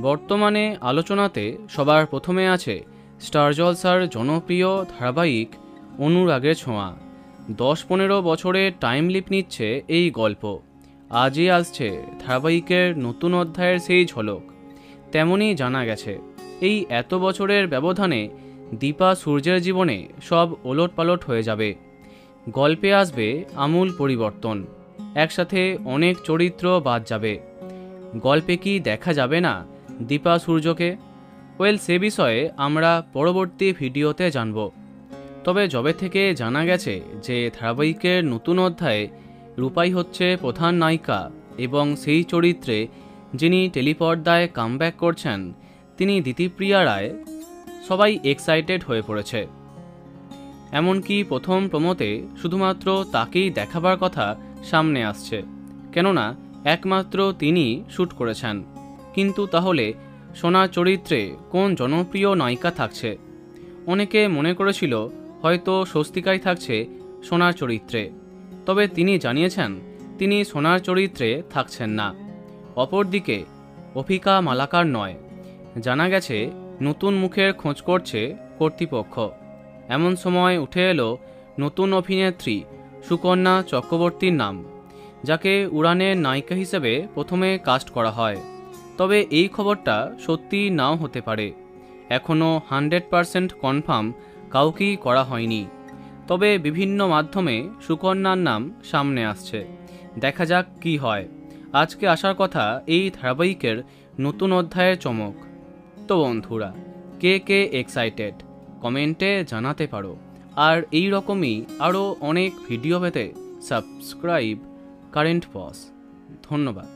বর্তমানে আলোচনাতে সবার প্রথমে আছে স্টার জলসার জনপ্রিয় ধারাবাহিক অনুরাগের ছোঁয়া। 10-15 বছরের টাইম লিপ নিচ্ছে এই গল্প। আজই আসছে ধারাবাহিকের নতুন অধ্যায়ের সেই ঝলক। তেমনই জানা গেছে এই এত বছরের ব্যবধানে দীপা সূর্যের জীবনে সব ওলটপালট হয়ে যাবে। গল্পে আসবে আমূল পরিবর্তন, একসাথে অনেক চরিত্র বাদ যাবে। গল্পে কি দেখা যাবে না দীপা সূর্যকে? সে বিষয়ে আমরা পরবর্তী ভিডিওতে জানব। তবে যবে থেকে জানা গেছে যে ধারাবাহিকের নতুন অধ্যায়ে রূপাই হচ্ছে প্রধান নায়িকা এবং সেই চরিত্রে যিনি টেলিপর্দায় কামব্যাক করছেন তিনি দিতিপ্রিয়া রায়, সবাই এক্সাইটেড হয়ে পড়েছে। এমনকি প্রথম প্রোমোতে শুধুমাত্র তাকেই দেখাবার কথা সামনে আসছে, কেননা একমাত্র তিনি শ্যুট করেছেন। কিন্তু তাহলে সোনার চরিত্রে কোন জনপ্রিয় নায়িকা থাকছে? অনেকে মনে করেছিল হয়তো স্বস্তিকাই থাকছে সোনার চরিত্রে, তবে তিনি জানিয়েছেন তিনি সোনার চরিত্রে থাকছেন না। অপরদিকে অফিকা মালাকার নয়, জানা গেছে নতুন মুখের খোঁজ করছে কর্তৃপক্ষ। এমন সময় উঠে এলো নতুন অভিনেত্রী সুকন্যা চক্রবর্তীর নাম, যাকে উড়ানের নায়িকা হিসেবে প্রথমে কাস্ট করা হয়। তবে এই খবরটা সত্যি নাও হতে পারে, এখনও 100% কনফার্ম কাউকেই করা হয়নি। তবে বিভিন্ন মাধ্যমে সুকন্যার নাম সামনে আসছে, দেখা যাক কি হয়। আজকে আসার কথা এই ধারাবাহিকের নতুন অধ্যায়ের চমক। তো বন্ধুরা, কে কে এক্সাইটেড কমেন্টে জানাতে পারো। আর এই রকমই আরও অনেক ভিডিও পেতে সাবস্ক্রাইব কারেন্ট পজ। ধন্যবাদ।